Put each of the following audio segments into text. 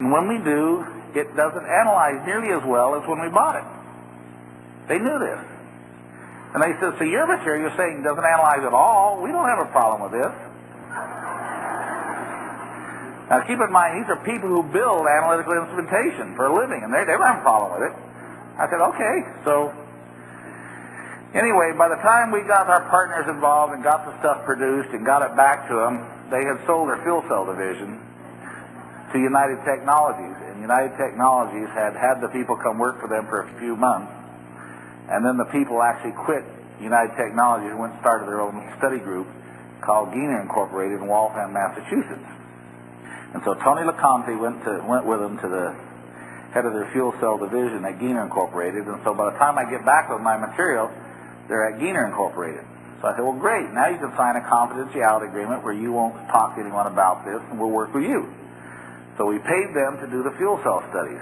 And when we do, it doesn't analyze nearly as well as when we bought it. They knew this. And they said, so your material you're saying doesn't analyze at all? We don't have a problem with this. Now keep in mind, these are people who build analytical instrumentation for a living, and they don't have a problem with it. I said, okay. So anyway, by the time we got our partners involved and got the stuff produced and got it back to them, they had sold their fuel cell division to United Technologies. And United Technologies had had the people come work for them for a few months. And then the people actually quit United Technologies and went and started their own study group called Giner Incorporated in Waltham, Massachusetts. And so Tony LeConte went with them to the head of their fuel cell division at Giner Incorporated. And so by the time I get back with my material, they're at Giner Incorporated. So I said, well, great. Now you can sign a confidentiality agreement where you won't talk to anyone about this, and we'll work with you. So we paid them to do the fuel cell studies.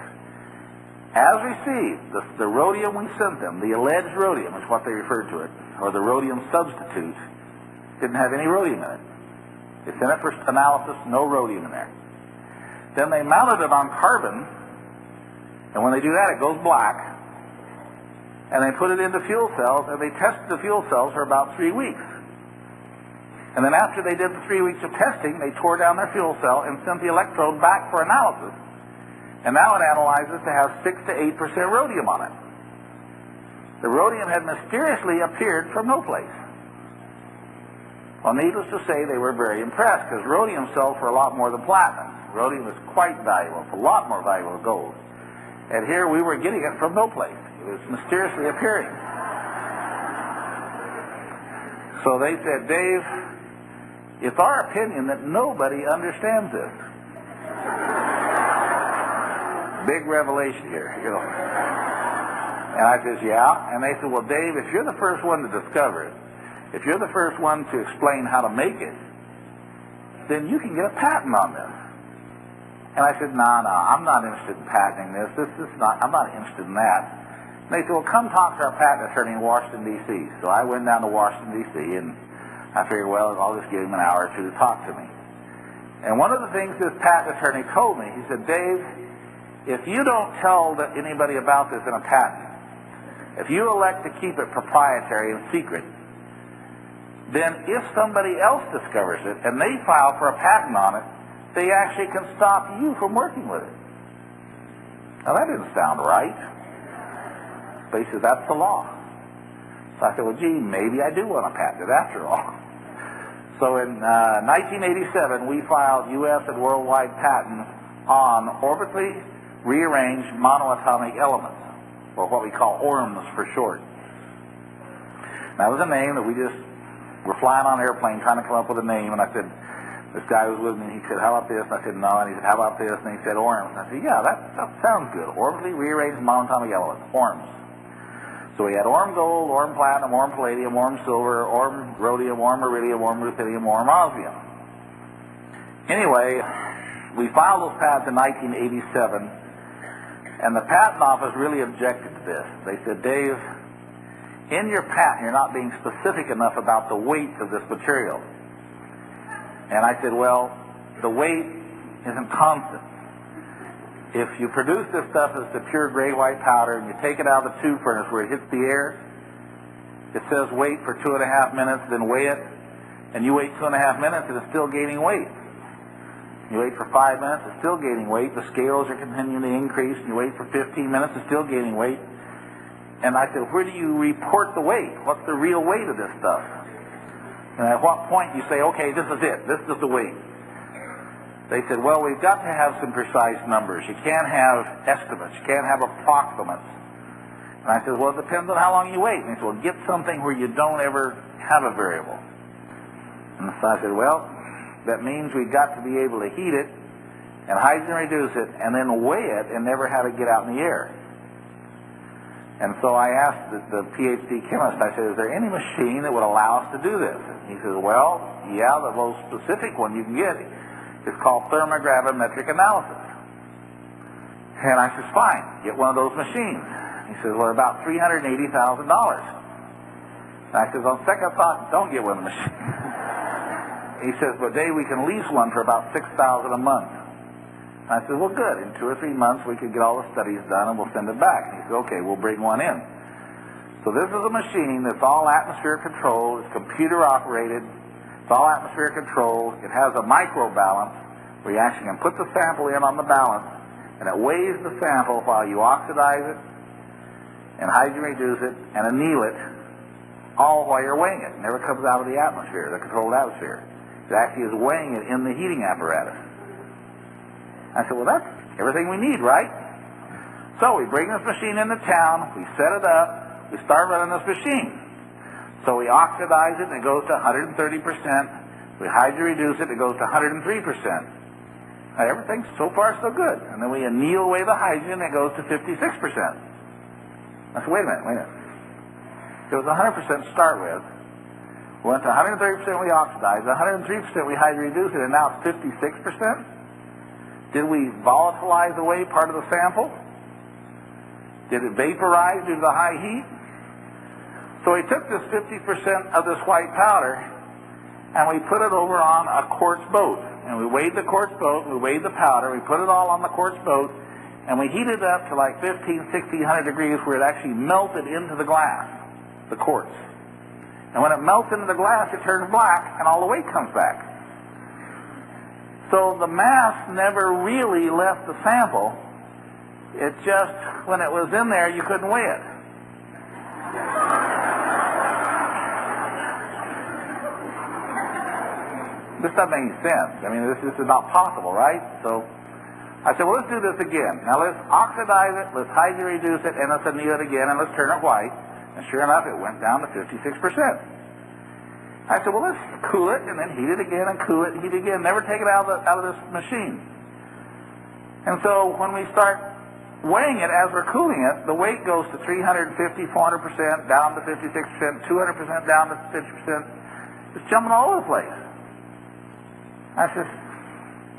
As received, the rhodium we sent them, the alleged rhodium is what they referred to it, or the rhodium substitute, didn't have any rhodium in it. They sent it for analysis, no rhodium in there. Then they mounted it on carbon, and when they do that, it goes black. And they put it into fuel cells, and they tested the fuel cells for about 3 weeks. And then after they did the 3 weeks of testing, they tore down their fuel cell and sent the electrode back for analysis. And now it analyzes to have 6 to 8% rhodium on it. The rhodium had mysteriously appeared from no place. Well, needless to say, they were very impressed, because rhodium sells for a lot more than platinum. Rhodium is quite valuable. It's a lot more valuable than gold. And here we were getting it from no place. It was mysteriously appearing. So they said, Dave, it's our opinion that nobody understands this. Big revelation here, you know. And I says, yeah. And they said, well, Dave, if you're the first one to discover it, if you're the first one to explain how to make it, then you can get a patent on this. And I said, no, I'm not interested in patenting this. I'm not interested in that. And they said, well, come talk to our patent attorney in Washington, D.C. So I went down to Washington, D.C., and I figured, well, I'll just give him an hour or two to talk to me. And one of the things this patent attorney told me, he said, Dave, if you don't tell anybody about this in a patent, if you elect to keep it proprietary and secret, then if somebody else discovers it and they file for a patent on it, they actually can stop you from working with it. Now that didn't sound right. But he said, that's the law. So I said, well, gee, maybe I do want to patent it after all. So in 1987, we filed U.S. and worldwide patents on orbitally rearranged monatomic elements, or what we call ORMES for short. That was a name that we just were flying on an airplane trying to come up with a name, and I said, this guy was with me, he said, how about this? And I said, no. And he said, how about this? And he said, ORMES. And I said, yeah, that sounds good. Orbitally rearranged monatomic elements, ORMES. So we had ORM gold, ORM platinum, ORM palladium, ORM silver, ORM rhodium, ORM iridium, ORM ruthenium, ORM osmium. Anyway, we filed those patents in 1987, and the patent office really objected to this. They said, Dave, in your patent, you're not being specific enough about the weight of this material. And I said, well, the weight isn't constant. If you produce this stuff as the pure gray white powder and you take it out of the tube furnace where it hits the air, it says wait for 2.5 minutes, then weigh it, and you wait 2.5 minutes and it's still gaining weight. You wait for 5 minutes, it's still gaining weight. The scales are continuing to increase. And you wait for 15 minutes, it's still gaining weight. And I said, where do you report the weight? What's the real weight of this stuff? And at what point you say, okay, this is it. This is the weight. They said, well, we've got to have some precise numbers. You can't have estimates. You can't have approximates. And I said, well, it depends on how long you wait. And they said, well, get something where you don't ever have a variable. And so I said, well, that means we've got to be able to heat it and hydrogen reduce it and then weigh it and never have it get out in the air. And so I asked the PhD chemist, I said, is there any machine that would allow us to do this? And he says, well, yeah, the most specific one you can get is called thermogravimetric analysis. And I said, fine, get one of those machines. He says, well, about $380,000. And I said, on second thought, don't get one of the machines. He says, but Dave, we can lease one for about $6,000 a month. I said, well, good. In 2 or 3 months, we could get all the studies done, and we'll send it back. And he said, okay, we'll bring one in. So this is a machine that's all atmosphere controlled. It's computer operated. It's all atmosphere controlled. It has a microbalance where you actually can put the sample in on the balance, and it weighs the sample while you oxidize it and hydrogen reduce it and anneal it, all while you're weighing it. It never comes out of the atmosphere, the controlled atmosphere. It actually is weighing it in the heating apparatus. I said, well, that's everything we need, right? So we bring this machine into town, we set it up, we start running this machine. So we oxidize it, and it goes to 130%. We hydrogen reduce it, it goes to 103%. Now, everything's so far so good. And then we anneal away the hydrogen, and it goes to 56%. I said, wait a minute. It was 100% to start with. We went to 130% we oxidized, 103% we hydrogen reduced it, and now it's 56%? Did we volatilize away part of the sample? Did it vaporize due to the high heat? So we took this 50% of this white powder, and we put it over on a quartz boat. And we weighed the quartz boat, we weighed the powder, we put it all on the quartz boat, and we heated it up to like 15, 1600 degrees where it actually melted into the glass, the quartz. And when it melts into the glass, it turns black, and all the weight comes back. So the mass never really left the sample. It just, when it was in there, you couldn't weigh it. This doesn't make any sense. I mean, this is not possible, right? So I said, well, let's do this again. Now let's oxidize it, let's hydrogen reduce it, and let's anneal it again, and let's turn it white. And sure enough, it went down to 56%. I said, well, let's cool it, and then heat it again, and cool it, and heat it again. Never take it out of this machine. And so when we start weighing it as we're cooling it, the weight goes to 350, 400%, down to 56%, 200% down to 50%. It's jumping all over the place. I said,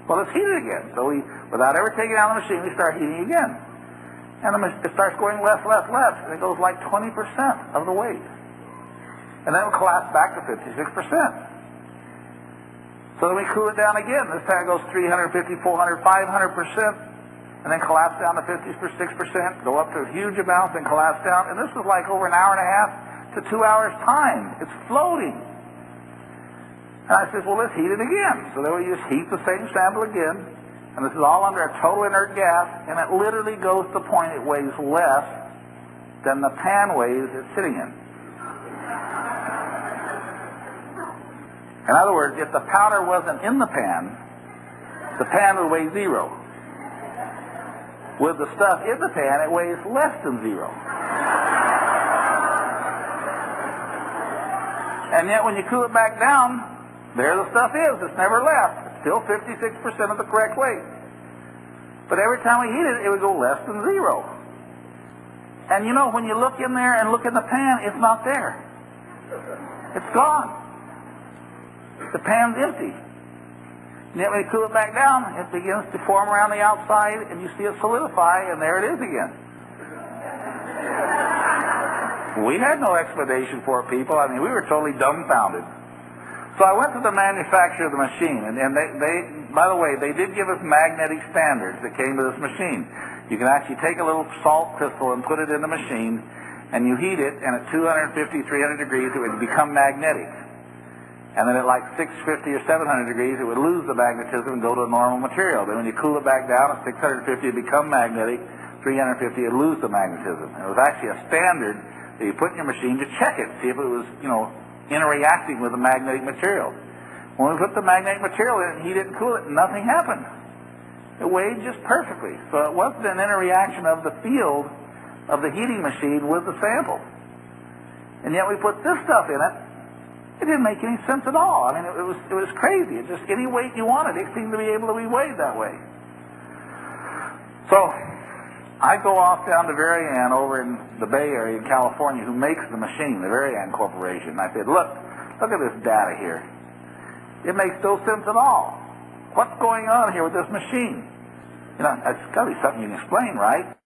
well, let's heat it again. So we, without ever taking it out of the machine, we start heating again. And it starts going less, and it goes like 20% of the weight. And then it'll collapse back to 56%. So then we cool it down again. This time it goes 350, 400, 500%, and then collapse down to 56%, go up to huge amounts and collapse down. And this is like over an hour and a half to 2 hours time. It's floating. And I said, well, let's heat it again. So then we just heat the same sample again, and this is all under a total inert gas, and it literally goes to the point it weighs less than the pan weighs it's sitting in. In other words, if the powder wasn't in the pan would weigh 0. With the stuff in the pan, it weighs less than 0. And yet when you cool it back down, there the stuff is. It's never left. It's still 56% of the correct weight. But every time we heat it, it would go less than 0. And you know, when you look in there and look in the pan, it's not there. It's gone. The pan's empty. And yet when you cool it back down, it begins to form around the outside, and you see it solidify, and there it is again. We had no explanation for it, people. I mean, we were totally dumbfounded. So I went to the manufacturer of the machine, and they by the way, they did give us magnetic standards that came to this machine. You can actually take a little salt crystal and put it in the machine, and you heat it, and at 250, 300 degrees, it would become magnetic. And then at like 650 or 700 degrees, it would lose the magnetism and go to a normal material. Then when you cool it back down at 650, it would become magnetic. 350, it would lose the magnetism. And it was actually a standard that you put in your machine to check it, see if it was, interreacting with the magnetic material. When we put the magnetic material in it and heat it and cool it, nothing happened. It weighed just perfectly. So it wasn't an interaction of the field of the heating machine with the sample. And yet we put this stuff in it. It didn't make any sense at all. I mean, it was crazy. It just, any weight you wanted, it seemed to be able to be weighed that way. So I go off down to Varian over in the Bay Area in California, who makes the machine, the Varian Corporation. I said, look at this data here. It makes no sense at all. What's going on here with this machine? It's got to be something you can explain, right?